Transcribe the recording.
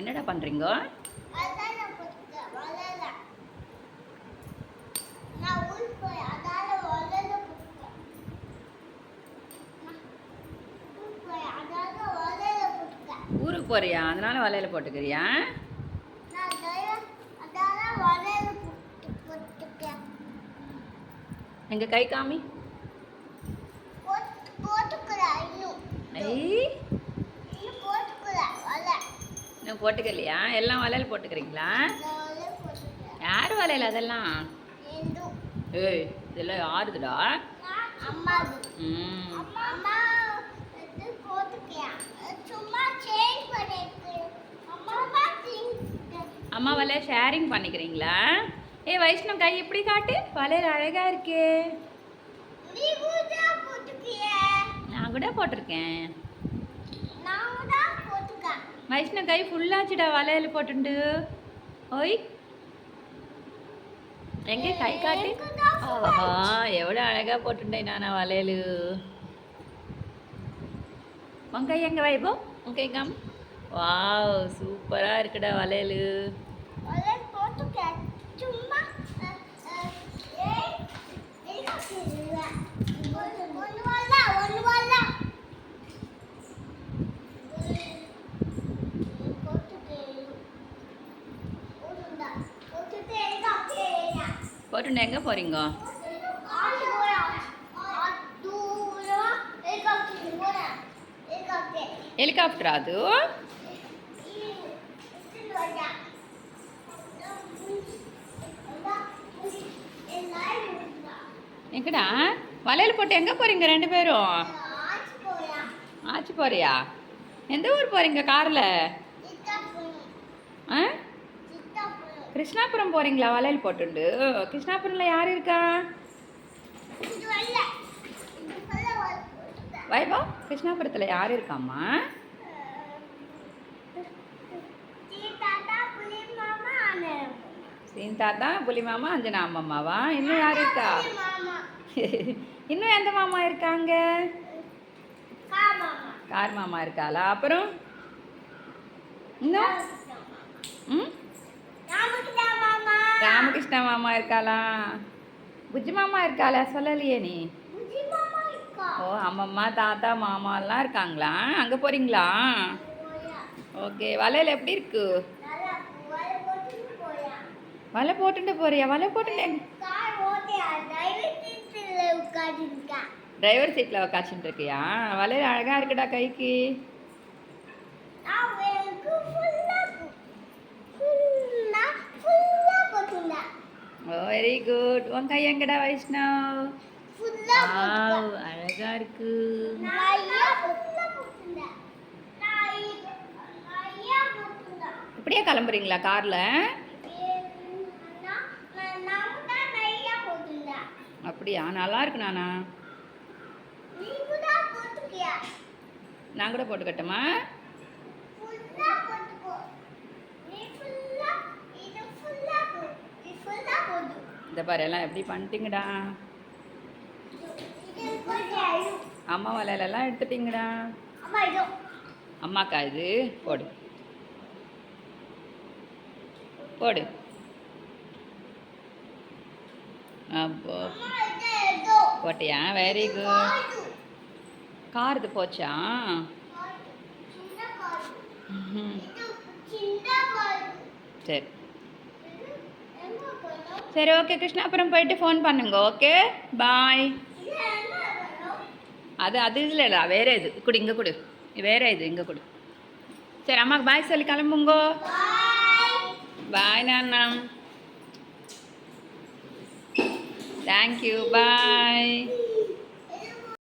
என்னடா பண்ணுறீங்க? ஊருக்கு போறியா? அதனால வலையில போட்டுக்கிறியா? எங்க கை காமி. இன்னும் போட்டுக்கலையா? எல்லாம் வலையில் போட்டுக்கிறீங்களா? யார் வலையில் அதெல்லாம்? ஏய், இதெல்லாம் யாருதுடா? அம்மா வலையை ஷேரிங் பண்ணிக்கிறீங்களா? ஏ வைஷ்ணவ், கை இப்படி காட்டு. வலையில் அழகா இருக்கே. நான் கூட போட்டிருக்கேன். வைஷ்ணவ் கை ஃபுல்லாச்சுடா வலையில் போட்டுண்டு. ஓய், எங்கே கை காட்டு. ஆஹா, எவ்வளோ அழகா போட்டுட்டேன் நானா வலையில். உன் கை எங்கே வைப்போ? உன் கை காமி. வாவ், சூப்பராக இருக்குடா வலையில். போட்டுண்டு எங்கே போகிறீங்க? ஹெலிகாப்டரா அது? எங்கடா வலையில் போட்டு எங்கே போகிறீங்க ரெண்டு பேரும்? ஆச்சு போறியா? எந்த ஊர் போகிறீங்க காரில்? ஆ, கிருஷ்ணாபுரம் போகிறீங்களா வலையில் போட்டுண்டு? கிருஷ்ணாபுரத்தில் யார் இருக்கா? வைபா, கிருஷ்ணாபுரத்தில் யார் இருக்காம்மா? சீன் தாத்தா, புலி மாமா, அஞ்சனா அம்மாவா? இன்னும் யார் இருக்கா? இன்னும் எந்த மாமா இருக்காங்க? கார் மாமா இருக்காளா? அப்புறம் இன்னும் ராமகிருஷ்ணா மாமா இருக்காளா? புஜ்ஜி மாமா இருக்காளா? சொல்லலையே நீ. ஓ, அம்மம்மா தாத்தா மாமாலாம் இருக்காங்களா? அங்கே போகிறீங்களா? ஓகே. வலையில் எப்படி இருக்கு? வலை போட்டுட்டு போறியா? வலை போட்டுட்டு டிரைவர் சீட்டில் உக்காச்சுட்டு இருக்கியா? வலையில் அழகாக இருக்குடா கைக்கு. ஓ, வெரி குட். உன் கை எங்கடா வைஷ்ணவ்? அழகா இருக்கு. இப்படியே கிளம்புறீங்களா கார்ல? அப்படியா? நல்லா இருக்கு நானா. நான் கூட போட்டுக்கட்டுமா? இந்த பாரு, எல்லாம் எப்படி பண்ணிட்டீங்கடா. அம்மா வலையிலெல்லாம் எடுத்துட்டீங்கடா. அம்மாக்கா இது? போடு போடு. அப்போ போட்டியா? Very good. கார் இது போச்சா? சரி சரி, ஓகே. கிருஷ்ணாபுரம் போயிட்டு ஃபோன் பண்ணுங்க. ஓகே, பாய். அது இல்லைடா, வேற இது கொடு. இங்கே கொடு. வேற இது இங்கே கொடு. சரி, அம்மாவுக்கு பாய் சொல்லி கிளம்புங்கோ. பாய் நானா. தேங்க்யூ, பாய்.